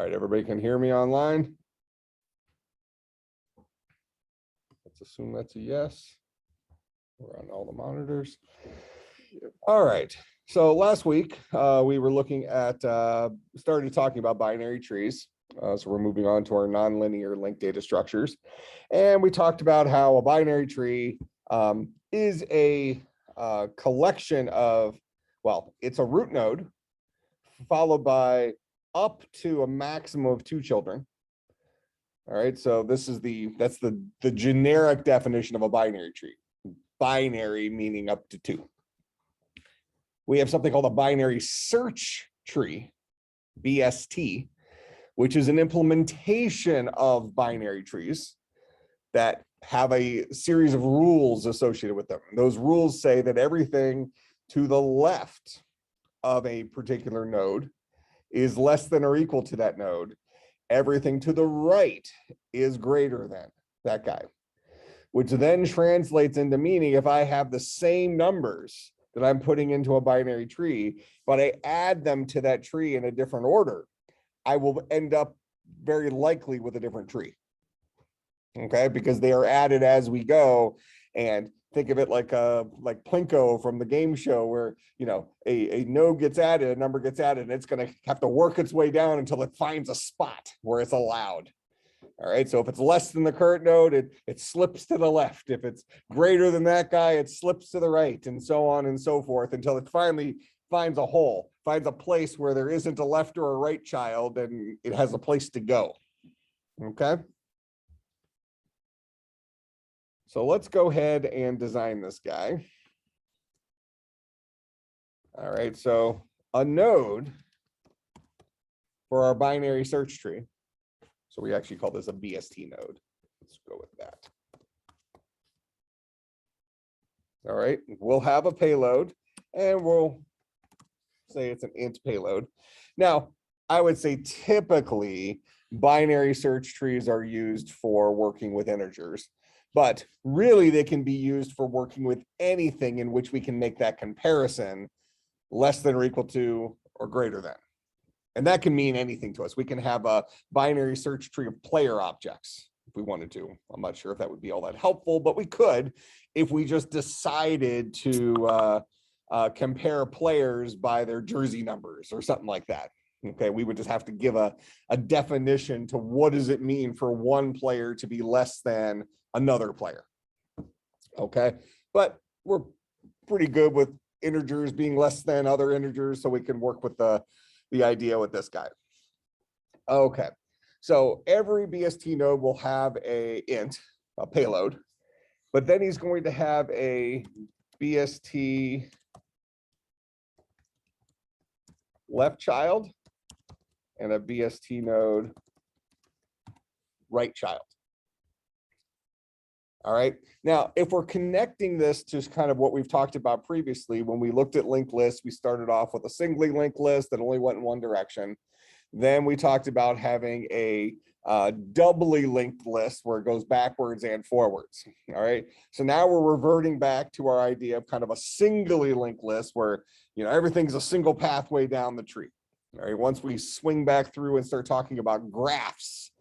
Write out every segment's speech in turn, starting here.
right, everybody can hear me online? Let's assume that's a yes. We're on all the monitors. All right, so last week we were looking at, started talking about binary trees. So we're moving on to our nonlinear linked data structures. And we talked about how a binary tree is a collection of, well, it's a root node followed by up to a maximum of 2 children. All right, so that's the generic definition of a binary tree. Binary meaning up to 2. We have something called a binary search tree, BST, which is an implementation of binary trees that have a series of rules associated with them. Those rules say that everything to the left of a particular node is less than or equal to that node. Everything to the right is greater than that guy, which then translates into meaning if I have the same numbers that I'm putting into a binary tree, but I add them to that tree in a different order, I will end up very likely with a different tree. Okay, because they are added as we go. And think of it like Plinko from the game show where, you know, a node gets added, a number gets added, and it's going to have to work its way down until it finds a spot where it's allowed. All right, so if it's less than the current node, it slips to the left. If it's greater than that guy, it slips to the right, and so on and so forth until it finally finds a hole, finds a place where there isn't a left or a right child, and it has a place to go. Okay. So let's go ahead and design this guy. All right, so a node for our binary search tree. So we actually call this a BST node. Let's go with that. All right, we'll have a payload and we'll say it's an int payload. Now, I would say typically binary search trees are used for working with integers, but really they can be used for working with anything in which we can make that comparison less than or equal to or greater than. And that can mean anything to us. We can have a binary search tree of player objects if we wanted to. I'm not sure if that would be all that helpful, but we could if we just decided to compare players by their jersey numbers or something like that. Okay, we would just have to give a definition to what does it mean for one player to be less than another player. Okay, but we're pretty good with integers being less than other integers, so we can work with the idea with this guy. Okay, so every BST node will have a int, a payload, but then he's going to have a BST left child and a BST node right child. All right, now if we're connecting this to kind of what we've talked about previously, when we looked at linked lists, we started off with a singly linked list that only went in one direction. Then we talked about having a doubly linked list where it goes backwards and forwards. All right, so now we're reverting back to our idea of kind of a singly linked list where, you know, everything's a single pathway down the tree. All right, once we swing back through and start talking about graphs,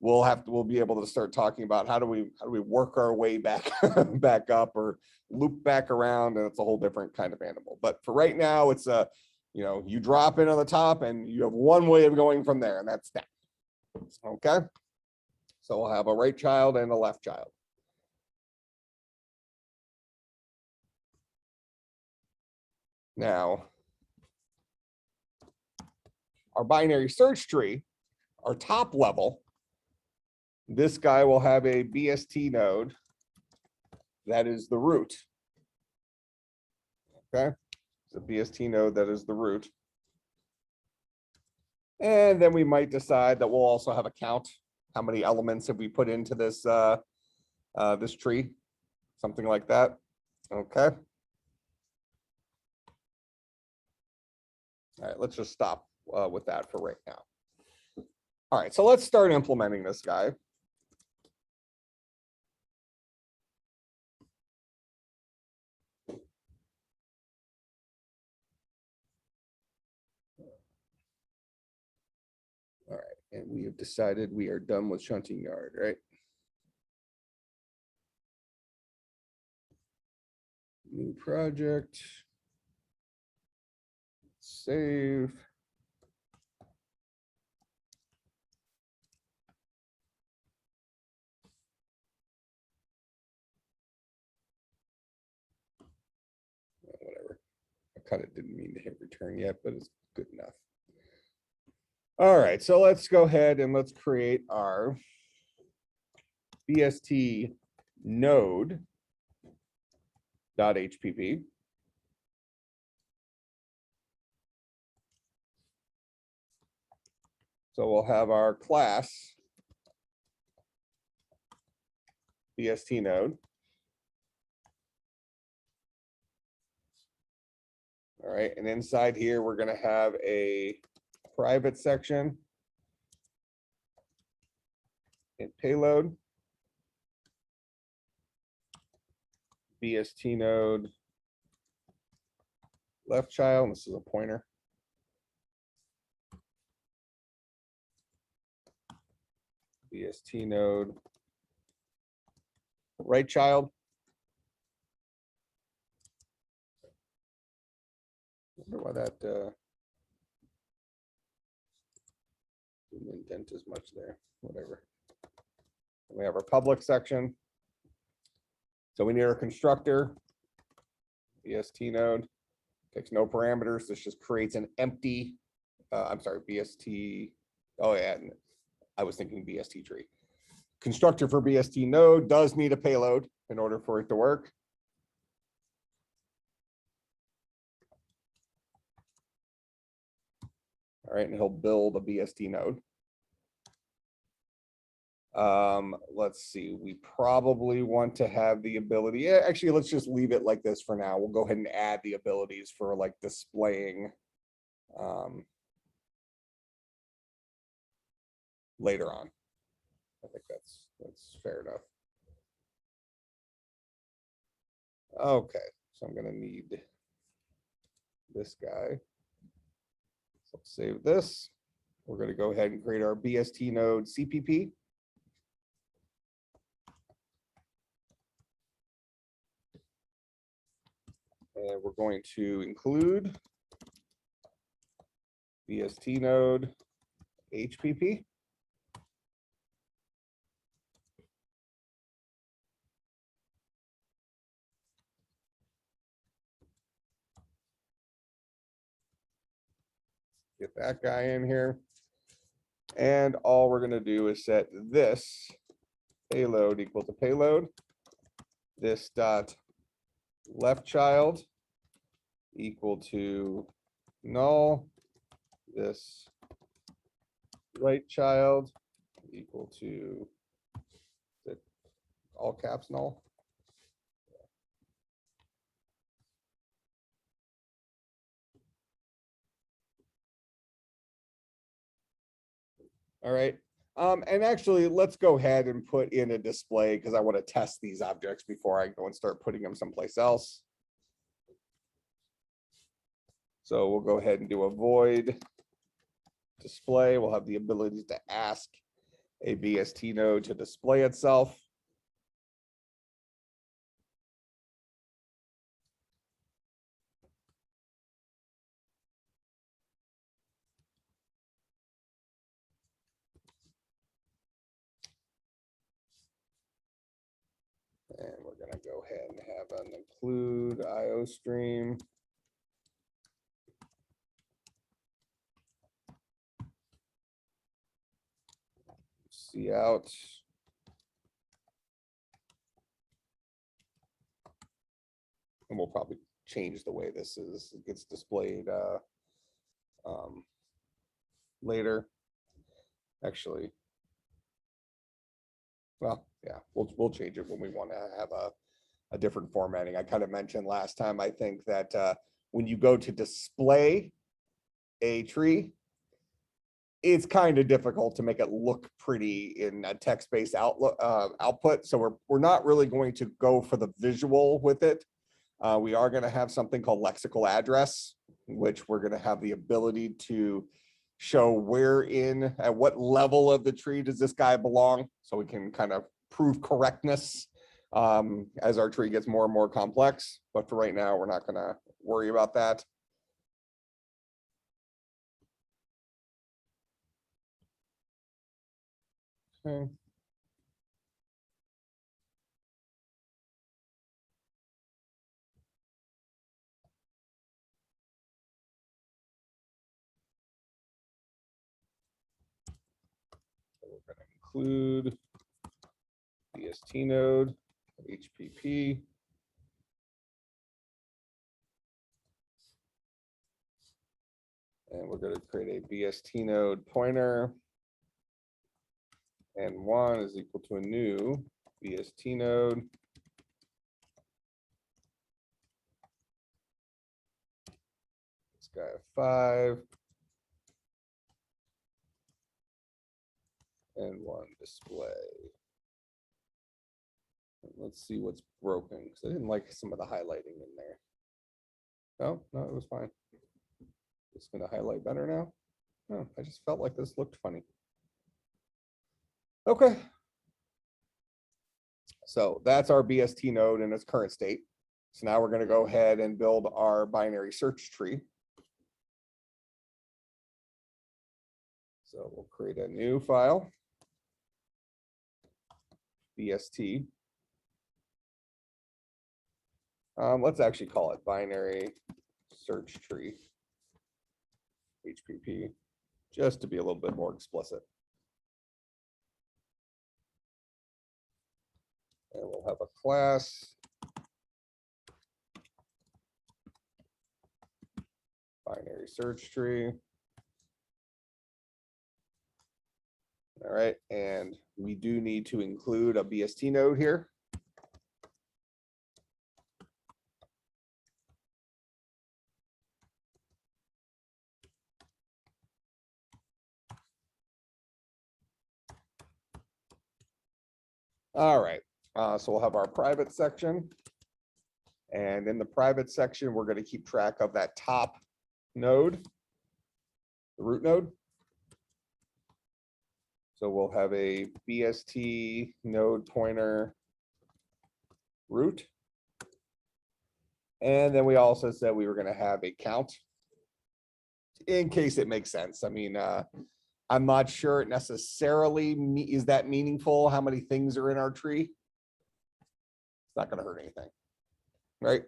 we'll be able to start talking about how do we work our way back back up or loop back around, and it's a whole different kind of animal. But for right now, it's a, you know, you drop in on the top and you have one way of going from there, and that's that. Okay, so we'll have a right child and a left child. Now, our binary search tree, our top level, this guy will have a BST node that is the root. Okay, it's a BST node that is the root. And then we might decide that we'll also have a count. How many elements have we put into this this tree? Something like that. Okay. All right, let's just stop with that for right now. All right, so let's start implementing this guy. All right. And we have decided we are done with shunting yard, right? New project. Save. Whatever. I kind of didn't mean to hit return yet, but it's good enough. All right, so let's go ahead and let's create our Bst Node .hpp. So we'll have our class Bst Node. All right, and inside here, we're going to have a private section in payload. Bst Node left child. This is a pointer. Bst Node right child. I wonder why that didn't indent as much there. Whatever. And we have our public section. So we need our constructor. Bst Node takes no parameters. This just creates an empty. I'm sorry, Bst. Oh yeah, I was thinking Bst tree. Constructor for Bst Node does need a payload in order for it to work. All right, and he'll build a Bst node. Let's see, we probably want to have the ability. Yeah, actually, let's just leave it like this for now. We'll go ahead and add the abilities for like displaying later on. I think that's fair enough. Okay, so I'm gonna need this guy. So save this. We're going to go ahead and create our Bst Node CPP. And we're going to include Bst Node HPP. Get that guy in here. And all we're going to do is set this payload equal to payload. This dot left child equal to null. This right child equal to all caps null. All right. And actually, let's go ahead and put in a display because I want to test these objects before I go and start putting them someplace else. So we'll go ahead and do a void display. We'll have the ability to ask a Bst node to display itself. And we're going to go ahead and have an include IO stream. See out. And we'll probably change the way this gets displayed later. Actually, well, yeah, we'll change it when we want to have a different formatting. I kind of mentioned last time, I think that when you go to display a tree, it's kind of difficult to make it look pretty in a text-based output. So we're not really going to go for the visual with it. We are going to have something called lexical address, which we're going to have the ability to show where at what level of the tree does this guy belong, so we can kind of prove correctness as our tree gets more and more complex. But for right now, we're not going to worry about that. Okay. So we're going to include Bst Node, HPP. And we're going to create a Bst Node pointer. And 1 is equal to a new Bst Node. This guy 5. And 1 display. Let's see what's broken, because I didn't like some of the highlighting in there. No, it was fine. It's going to highlight better now. No, I just felt like this looked funny. Okay. So that's our Bst node in its current state. So now we're going to go ahead and build our binary search tree. So we'll create a new file, Bst. Let's actually call it binary search tree, HPP, just to be a little bit more explicit. And we'll have a class binary search tree. All right, and we do need to include a Bst node here. All right, so we'll have our private section. And in the private section, we're going to keep track of that top node, the root node. So we'll have a Bst node pointer root. And then we also said we were going to have a count in case it makes sense. I mean, I'm not sure it necessarily is that meaningful, how many things are in our tree. It's not going to hurt anything, right?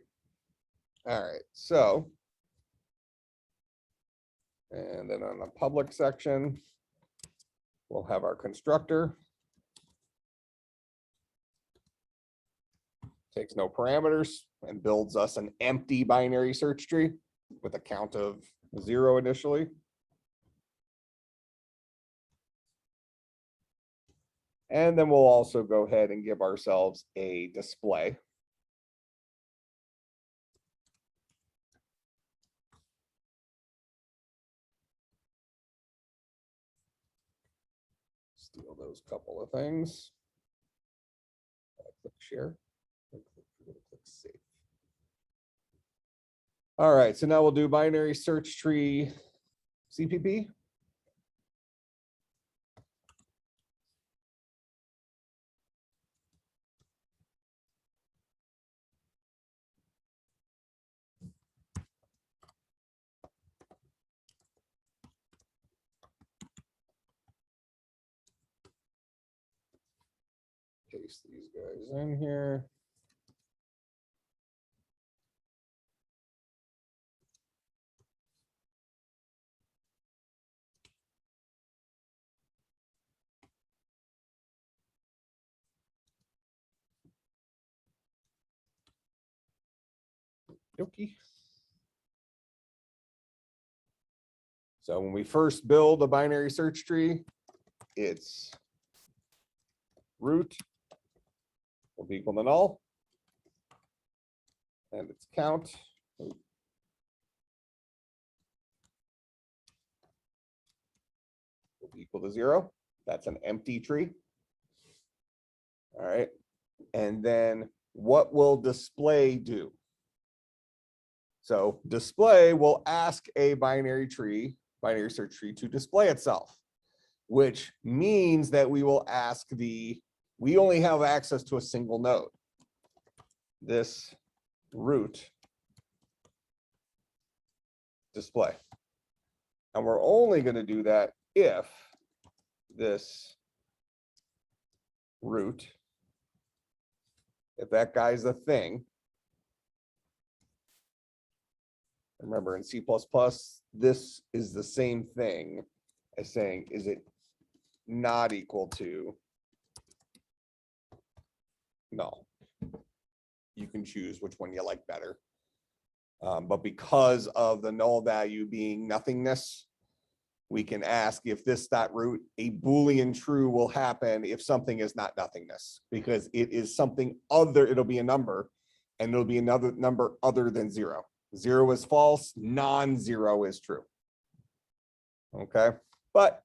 All right, so, and then on the public section, we'll have our constructor. Takes no parameters and builds us an empty binary search tree with a count of 0 initially. And then we'll also go ahead and give ourselves a display. Steal those couple of things. Click share. Click save. All right, so now we'll do binary search tree CPP. Paste these guys in here. Okay. So when we first build a binary search tree, its root will be equal to null, and its count will be equal to 0. That's an empty tree. All right, and then what will display do? So display will ask a binary tree binary search tree to display itself, which means that we will ask we only have access to a single node. This root display. And we're only going to do that if this root, if that guy's a thing. Remember, in C++, this is the same thing as saying, is it not equal to null? You can choose which one you like better. But because of the null value being nothingness, we can ask if this dot root, a Boolean true will happen if something is not nothingness, because it is something other, it'll be a number, and it'll be another number other than 0. 0 is false, non-zero is true. Okay, but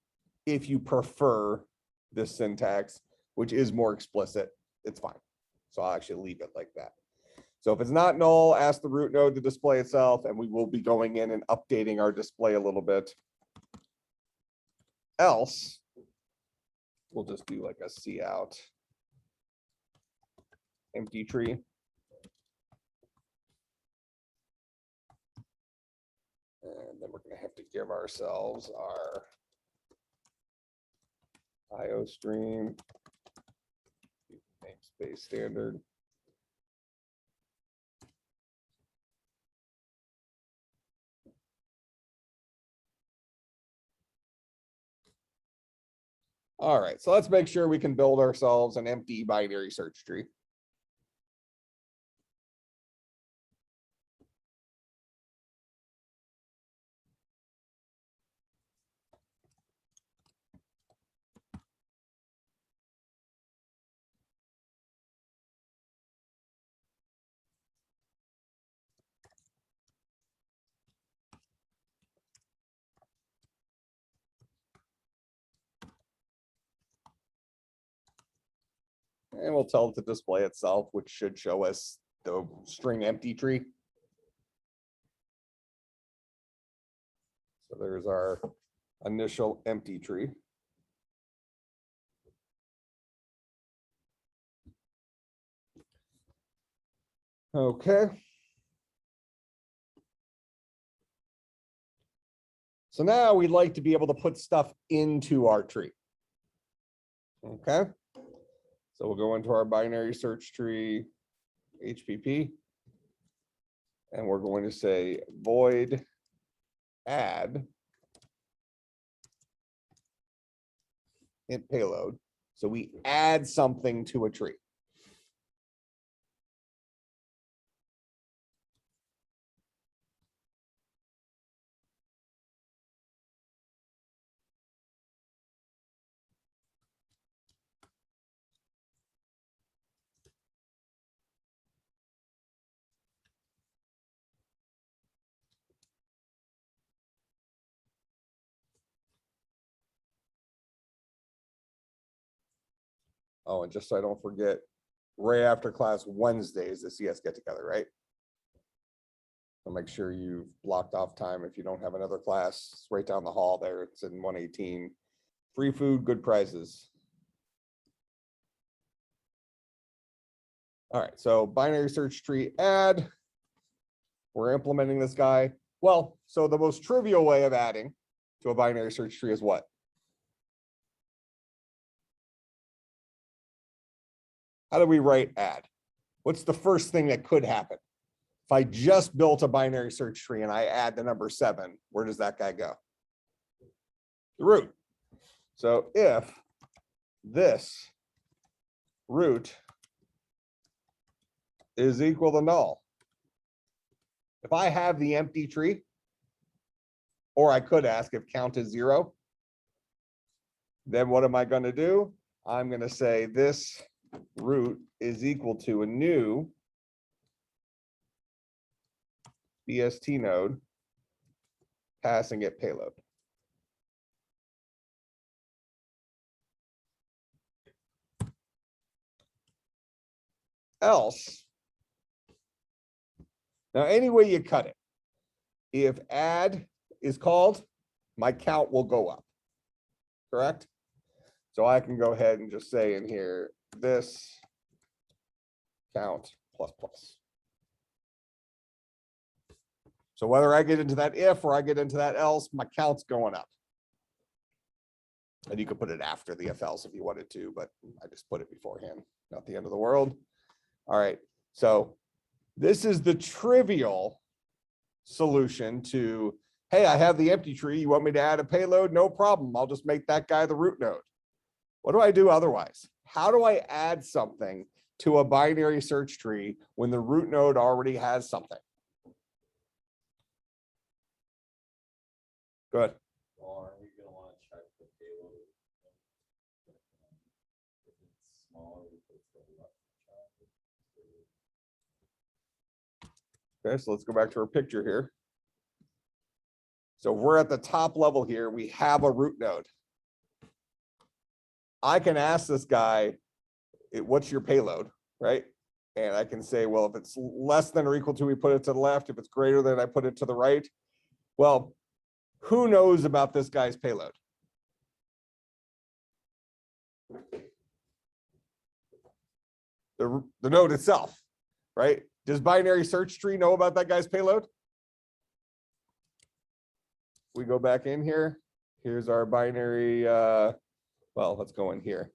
if you prefer this syntax, which is more explicit, it's fine. So I'll actually leave it like that. So if it's not null, ask the root node to display itself, and we will be going in and updating our display a little bit. Else, we'll just do like a cout empty tree. And then we're going to have to give ourselves our IO stream namespace standard. All right, so let's make sure we can build ourselves an empty binary search tree. And we'll tell it to display itself, which should show us the string empty tree. So there's our initial empty tree. Okay. So now we'd like to be able to put stuff into our tree. Okay. So we'll go into our binary search tree, HPP, and we're going to say void add int payload. So we add something to a tree. Oh, and just so I don't forget, right after class Wednesday is the CS get together, right? So make sure you've blocked off time. If you don't have another class, it's right down the hall there. It's in 118. Free food, good prizes. All right, so binary search tree add. We're implementing this guy. Well, so the most trivial way of adding to a binary search tree is what? How do we write add? What's the first thing that could happen? If I just built a binary search tree and I add the number 7, where does that guy go? The root. So if this root is equal to null, if I have the empty tree, or I could ask if count is 0, then what am I going to do? I'm going to say this root is equal to a new Bst node passing it payload. Else, now any way you cut it, if add is called, my count will go up, correct? So I can go ahead and just say in here, this count plus plus. So whether I get into that if or I get into that else, my count's going up. And you could put it after the if else if you wanted to, but I just put it beforehand, not the end of the world. All right, so this is the trivial solution to, hey, I have the empty tree. You want me to add a payload? No problem. I'll just make that guy the root node. What do I do otherwise? How do I add something to a binary search tree when the root node already has something? Good. Well, are we going to want to check the payload? If it's smaller, we put the left child. Okay, so let's go back to our picture here. So we're at the top level here. We have a root node. I can ask this guy, what's your payload, right? And I can say, well, if it's less than or equal to, we put it to the left. If it's greater than, I put it to the right. Well, who knows about this guy's payload? The node itself, right? Does binary search tree know about that guy's payload? We go back in here. Here's our binary, well, let's go in here.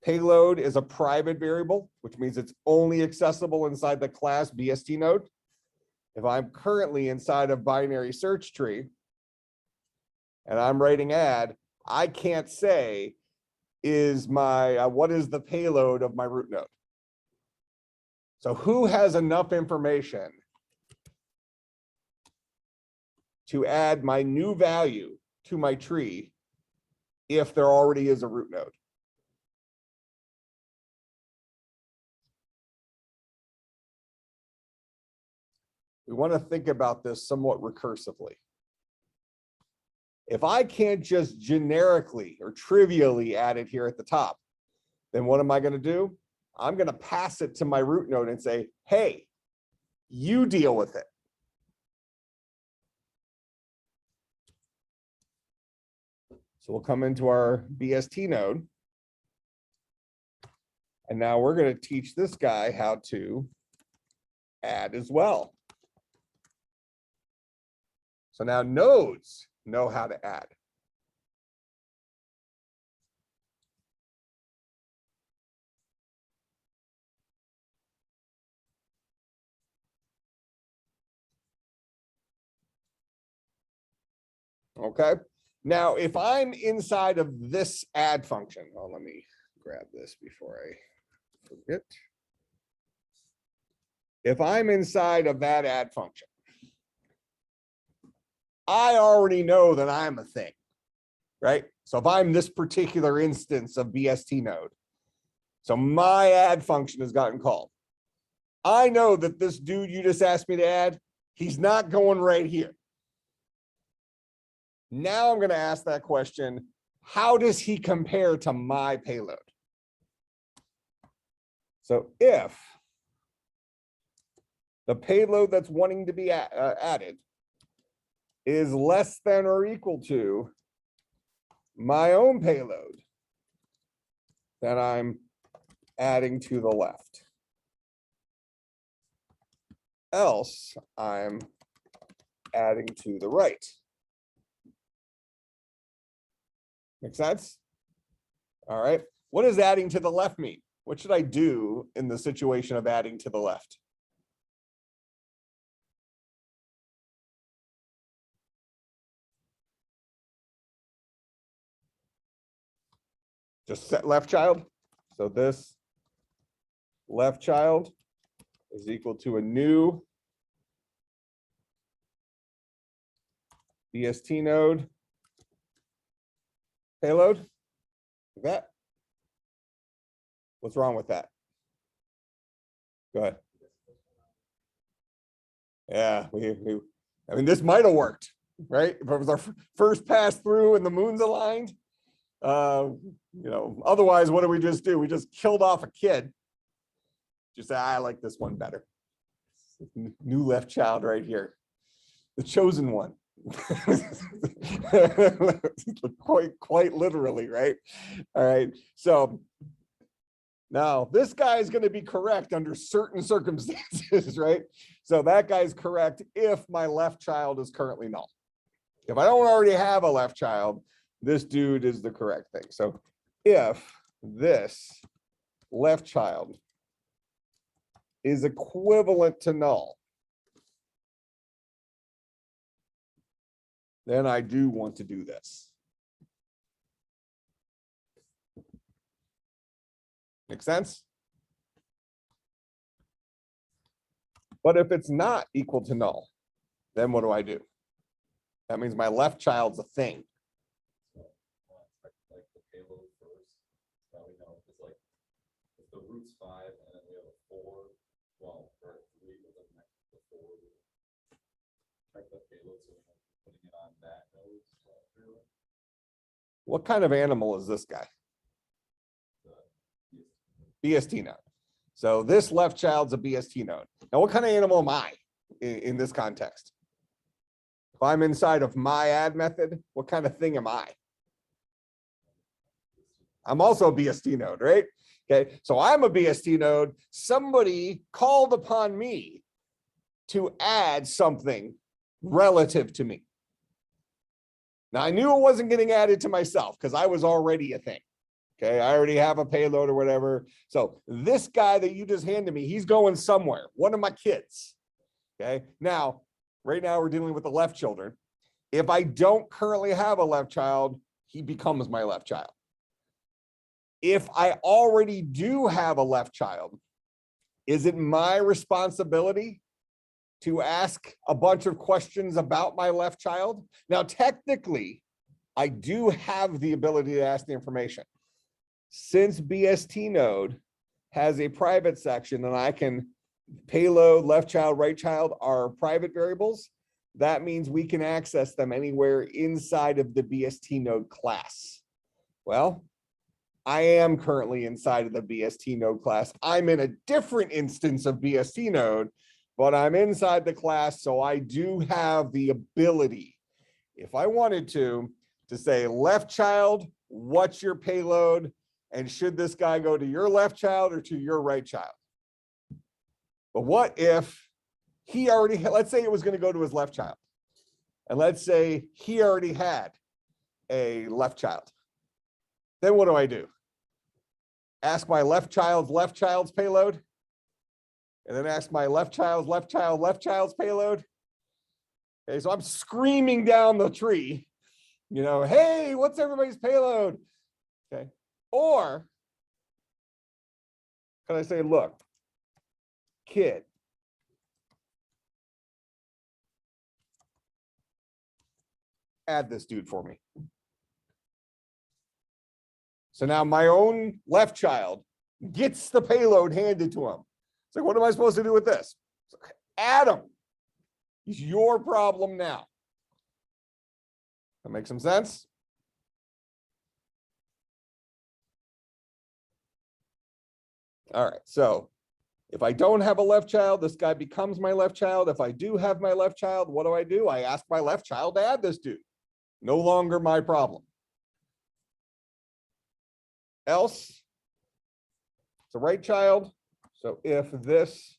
Payload is a private variable, which means it's only accessible inside the class Bst Node. If I'm currently inside of binary search tree and I'm writing add, I can't say is my, what is the payload of my root node? So who has enough information to add my new value to my tree if there already is a root node? We want to think about this somewhat recursively. If I can't just generically or trivially add it here at the top, then what am I going to do? I'm going to pass it to my root node and say, hey, you deal with it. So we'll come into our Bst node. And now we're going to teach this guy how to add as well. So now nodes know how to add. Okay. Now, if I'm inside of this add function, oh, let me grab this before I forget. If I'm inside of that add function, I already know that I'm a thing, right? So if I'm this particular instance of Bst Node, so my add function has gotten called. I know that this dude you just asked me to add, he's not going right here. Now I'm going to ask that question, how does he compare to my payload? So if the payload that's wanting to be added is less than or equal to my own payload, then I'm adding to the left. Else, I'm adding to the right. Make sense? All right. What does adding to the left mean? What should I do in the situation of adding to the left? Just set left child. So this left child is equal to a new Bst node payload. Like that. What's wrong with that? Go ahead. Yeah, I mean, this might have worked, right? If it was our first pass through and the moon's aligned. You know, otherwise, what did we just do? We just killed off a kid. Just say, I like this one better. New left child right here. The chosen one. quite literally, right? All right. So now this guy is going to be correct under certain circumstances, right? So that guy's correct if my left child is currently null. If I don't already have a left child, this dude is the correct thing. So if this left child is equivalent to null, then I do want to do this. Make sense? But if it's not equal to null, then what do? That means my left child's a thing. So, like the payload first, so we know it's like if the root's 5 and then we have a 4, well, or 3 with the next to 4. Check the payload so we're putting it on that node. What kind of animal is this guy? BST node. So this left child's a BST node. Now, what kind of animal am I in this context? If I'm inside of my add method, what kind of thing am I? I'm also a BST node, right? Okay, so I'm a BST node. Somebody called upon me to add something relative to me. Now, I knew it wasn't getting added to myself because I was already a thing. Okay, I already have a payload or whatever. So this guy that you just handed me, he's going somewhere, one of my kids. Okay, now, right now we're dealing with the left children. If I don't currently have a left child, he becomes my left child. If I already do have a left child, is it my responsibility to ask a bunch of questions about my left child? Now, technically, I do have the ability to ask the information. Since BST node has a private section and I can payload, left child, right child are private variables, that means we can access them anywhere inside of the BST node class. Well, I am currently inside of the BST node class. I'm in a different instance of BST node, but I'm inside the class, so I do have the ability, if I wanted to say, left child, what's your payload? And should this guy go to your left child or to your right child? But what if he already, let's say it was going to go to his left child. And let's say he already had a left child. Then what do? Ask my left child's payload. And then ask my left child's payload. Okay, so I'm screaming down the tree, you know, hey, what's everybody's payload? Okay. Or can I say, look, kid, add this dude for me. So now my own left child gets the payload handed to him. It's like, what am I supposed to do with this? Like, add him. It's your problem now. That makes some sense? All right, so if I don't have a left child, this guy becomes my left child. If I do have my left child, what do? I ask my left child to add this dude. No longer my problem. Else, it's a right child. So if this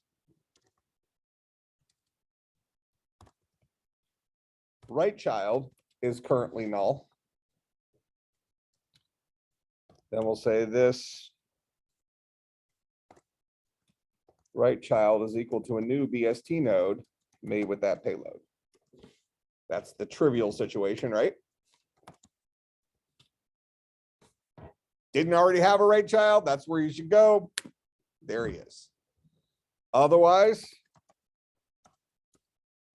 right child is currently null, then we'll say this right child is equal to a new BST node made with that payload. That's the trivial situation, right? Didn't already have a right child, that's where you should go. There he is. Otherwise,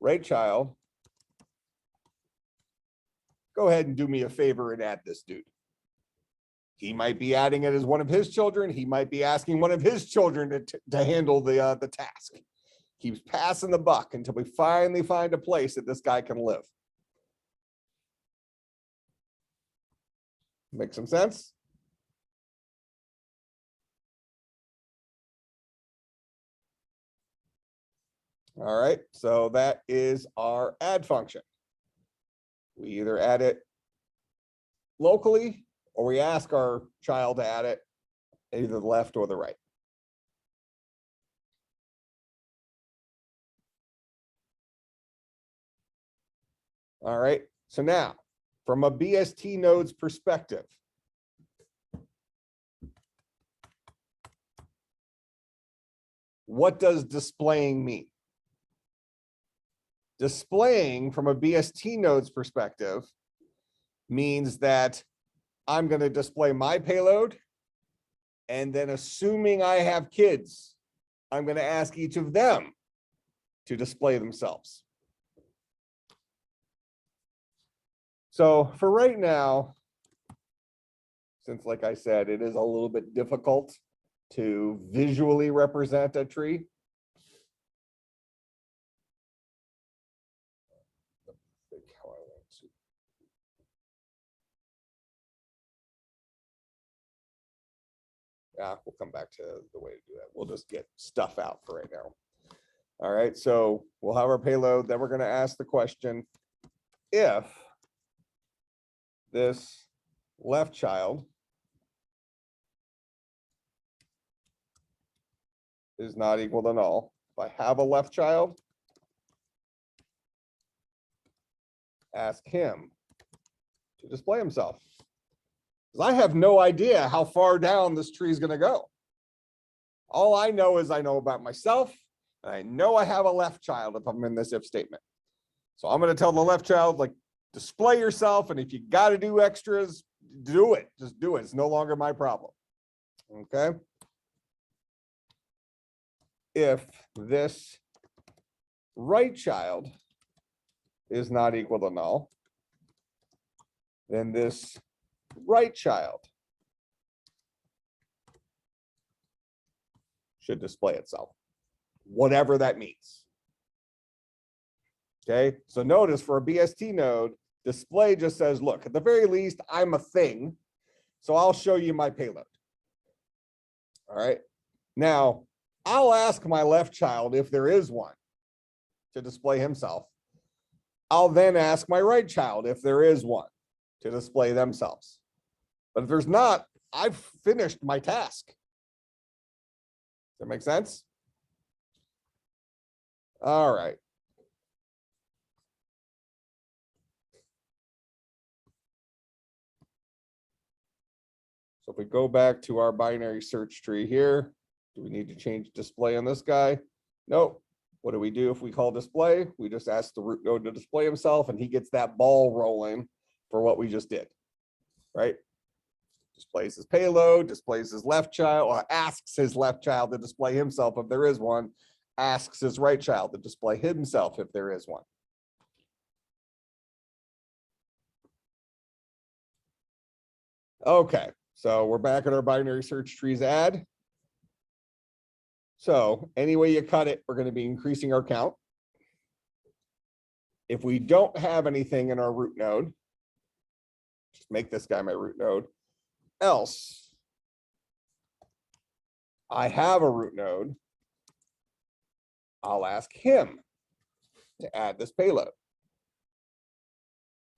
right child, go ahead and do me a favor and add this dude. He might be adding it as one of his children. He might be asking one of his children to handle the task. Keeps passing the buck until we finally find a place that this guy can live. Make some sense? All right, so that is our add function. We either add it locally or we ask our child to add it either the left or the right. All right, so now from a BST node's perspective, what does displaying mean? Displaying from a BST node's perspective means that I'm going to display my payload, and then assuming I have kids, I'm going to ask each of them to display themselves. So for right now, since like I said, it is a little bit difficult to visually represent a tree. Yeah, we'll come back to the way to do that. We'll just get stuff out for right now. All right, so we'll have our payload. Then we're going to ask the question, if this left child is not equal to null, if I have a left child, ask him to display himself. Because I have no idea how far down this tree is going to go. All I know is I know about myself, and I know I have a left child if I'm in this if statement. So I'm going to tell the left child, like, display yourself, and if you got to do extras, do it. Just do it. It's no longer my problem. Okay. If this right child is not equal to null, then this right child should display itself, whatever that means. Okay, so notice for a BST node, display just says, look, at the very least, I'm a thing, so I'll show you my payload. All right, now I'll ask my left child if there is one to display himself. I'll then ask my right child if there is one to display themselves. But if there's not, I've finished my task. Does that make sense? All right. So if we go back to our binary search tree here, do we need to change display on this guy? Nope. What do we do if we call display? We just ask the root node to display himself, and he gets that ball rolling for what we just did, right? Displays his payload, displays his left child, or asks his left child to display himself if there is one, asks his right child to display himself if there is one. Okay, so we're back at our binary search trees add. So any way you cut it, we're going to be increasing our count. If we don't have anything in our root node, just make this guy my root node. Else, I have a root node. I'll ask him to add this payload.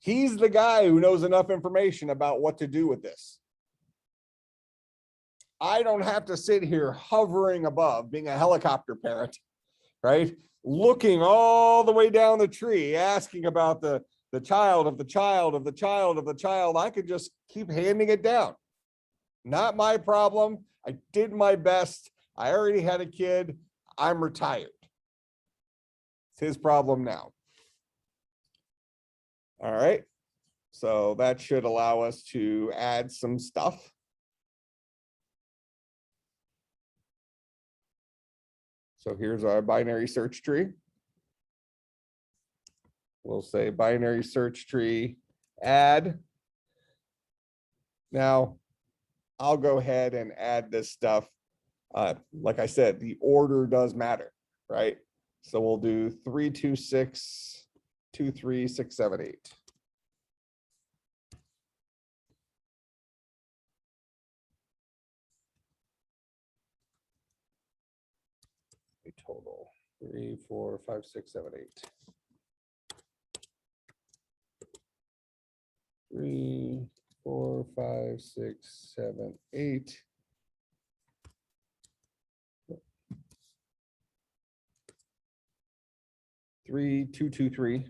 He's the guy who knows enough information about what to do with this. I don't have to sit here hovering above, being a helicopter parent, right? Looking all the way down the tree, asking about the child of the child of the child of the child. I could just keep handing it down. Not my problem. I did my best. I already had a kid. I'm retired. It's his problem now. All right. So that should allow us to add some stuff. So here's our binary search tree. We'll say binary search tree add. Now, I'll go ahead and add this stuff. Like I said, the order does matter, right? So we'll do 3, 2, 6, 2, 3, 6, 7, 8. A total 3, 4, 5, 6, 7, 8. 3, 4, 5, 6, 7, 8. 3, 2, 2, 3.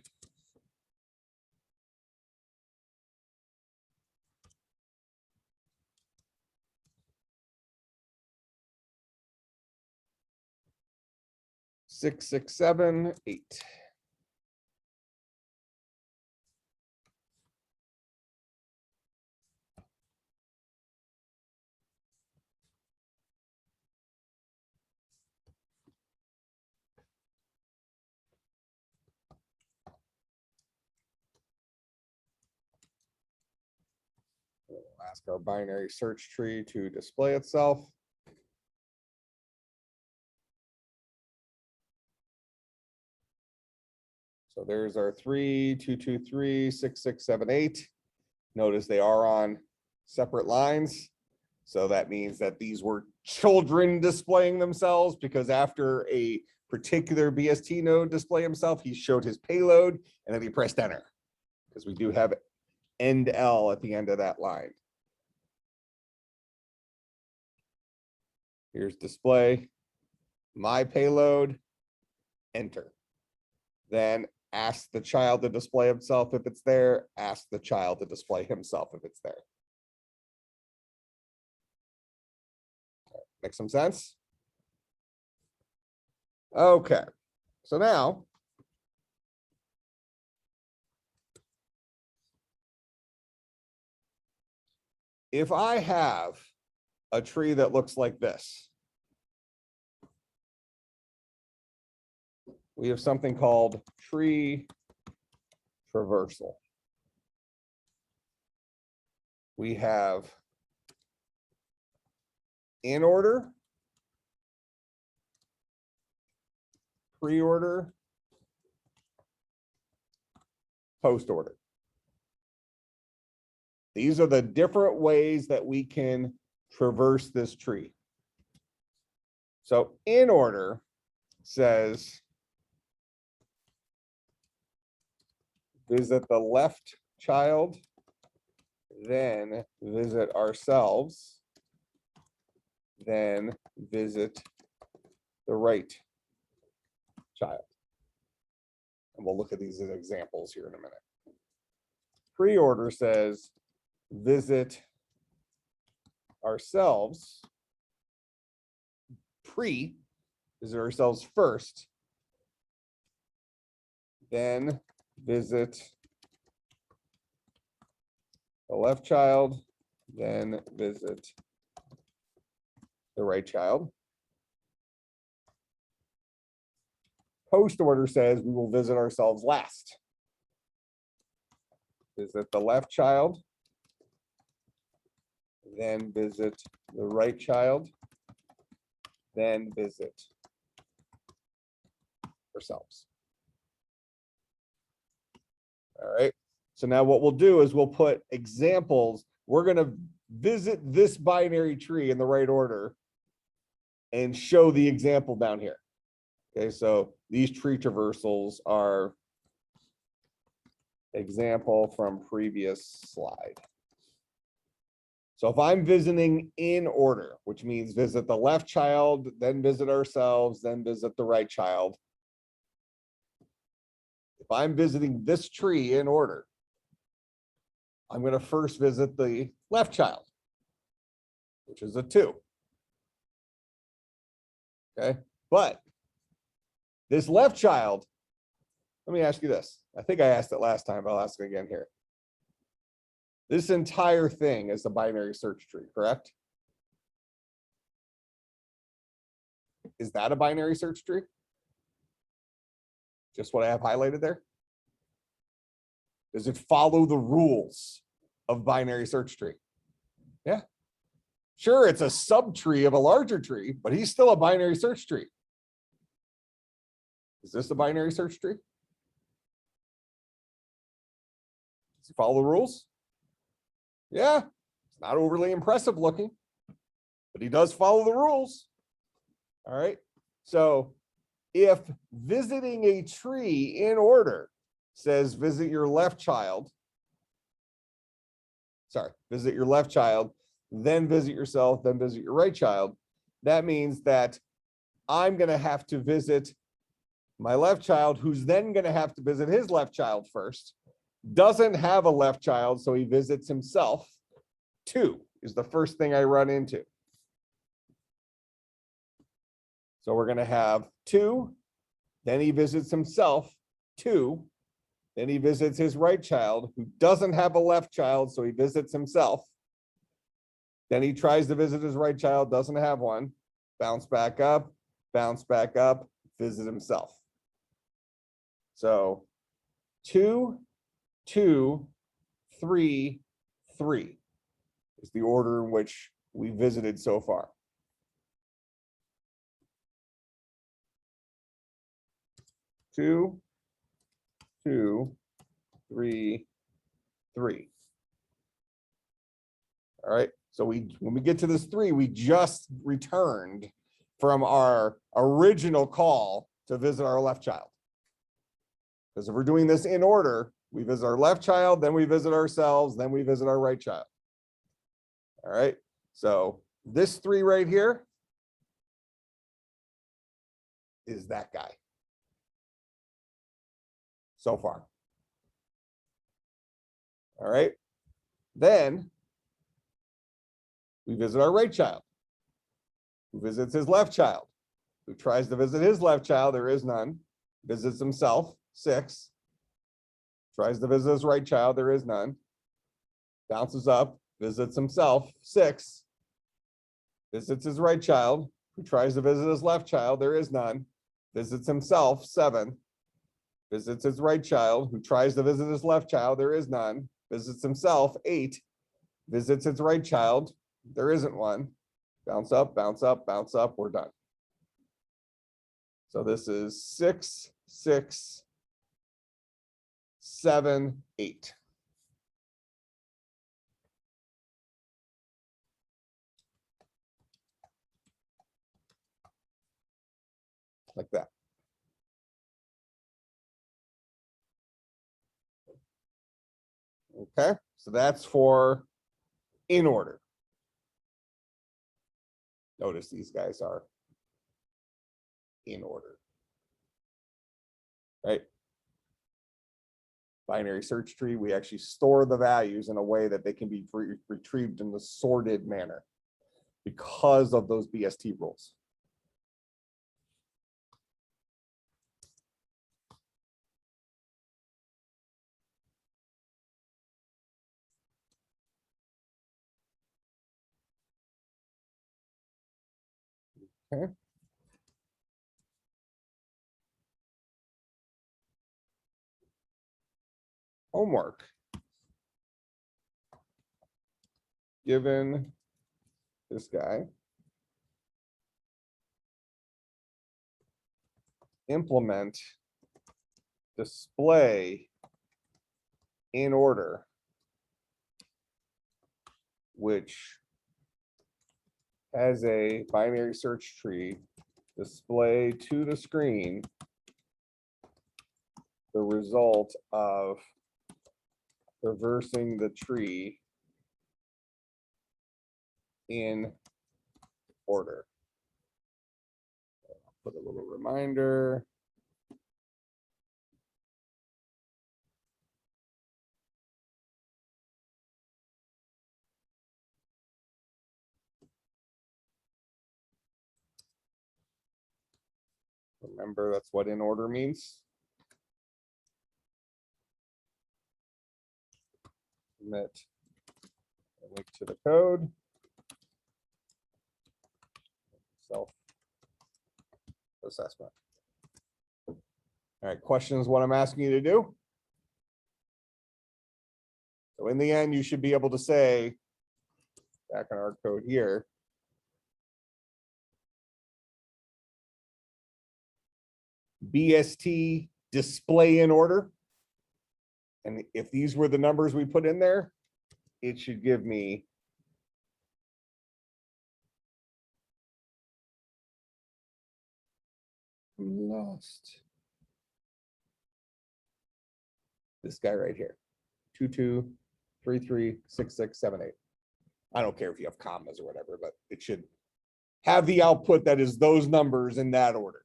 6, 6, 7, 8. We'll ask our binary search tree to display itself. So there's our 3, 2, 2, 3, 6, 6, 7, 8. Notice they are on separate lines. So that means that these were children displaying themselves, because after a particular BST node display himself, he showed his payload and then he pressed enter, because we do have end L at the end of that line. Here's display, my payload, enter. Then ask the child to display himself if it's there, ask the child to display himself if it's there. Make some sense? Okay, so now if I have a tree that looks like this, we have something called tree traversal. We have in order, pre-order, post-order. These are the different ways that we can traverse this tree. So in order says visit the left child, then visit ourselves, then visit the right child. And we'll look at these as examples here in a minute. Pre-order says visit ourselves, visit ourselves first, then visit the left child, then visit the right child. Post order says we will visit ourselves last. Visit the left child, then visit the right child, then visit ourselves. All right, so now what we'll do is we'll put examples. We're going to visit this binary tree in the right order and show the example down here. Okay, so these tree traversals are example from previous slide. So if I'm visiting in order, which means visit the left child, then visit ourselves, then visit the right child. If I'm visiting this tree in order, I'm going to first visit the left child, which is a 2. Okay, but this left child, let me ask you this. I think I asked it last time, but I'll ask it again here. This entire thing is a binary search tree, correct? Is that a binary search tree? Just what I have highlighted there? Does it follow the rules of binary search tree? Yeah. Sure, it's a subtree of a larger tree, but he's still a binary search tree. Is this a binary search tree? Does he follow the rules? Yeah, it's not overly impressive looking, but he does follow the rules. All right, so if visiting a tree in order says visit your left child, sorry, visit your left child, then visit yourself, then visit your right child. That means that I'm going to have to visit my left child, who's then going to have to visit his left child first. Doesn't have a left child, so he visits himself. 2 is the first thing I run into. So we're going to have 2, then he visits himself, 2, then he visits his right child, who doesn't have a left child, so he visits himself. Then he tries to visit his right child, doesn't have one, bounce back up, visit himself. So 2, 2, 3, 3 is the order in which we visited so far. 2, 2, 3, 3. All right. So when we get to this 3, we just returned from our original call to visit our left child. Because if we're doing this in order, we visit our left child, then we visit ourselves, then we visit our right child. All right. So this 3 right here is that guy so far. All right. Then we visit our right child, who visits his left child, who tries to visit his left child, there is none, visits himself, 6, tries to visit his right child, there is none, bounces up, visits himself, 6, visits his right child, who tries to visit his left child, there is none, visits himself, 7, visits his right child, who tries to visit his left child, there is none, visits himself, 8, visits his right child, there isn't one, bounce up, we're done. So this is 6, 6, 7, 8. Like that. Okay, so that's for in order. Notice these guys are in order, right? Binary search tree, we actually store the values in a way that they can be retrieved in the sorted manner because of those BST rules. Okay. Homework. Given this guy, implement display in order, which has a binary search tree display to the screen the result of traversing the tree in order. Put a little reminder. Remember, that's what in order means. Submit a link to the code. Self-assessment. All right, questions, what I'm asking you to do? So in the end, you should be able to say, back on our code here, BST display in order. And if these were the numbers we put in there, it should give me lost this guy right here, 22, 336678. I don't care if you have commas or whatever, but it should have the output that is those numbers in that order,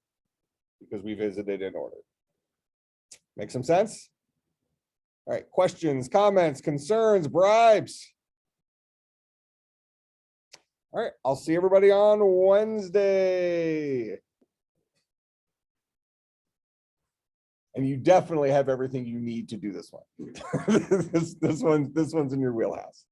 because we visited in order. Make some sense? All right, questions, comments, concerns, bribes? All right, I'll see everybody on Wednesday. And you definitely have everything you need to do this one. This one's in your wheelhouse.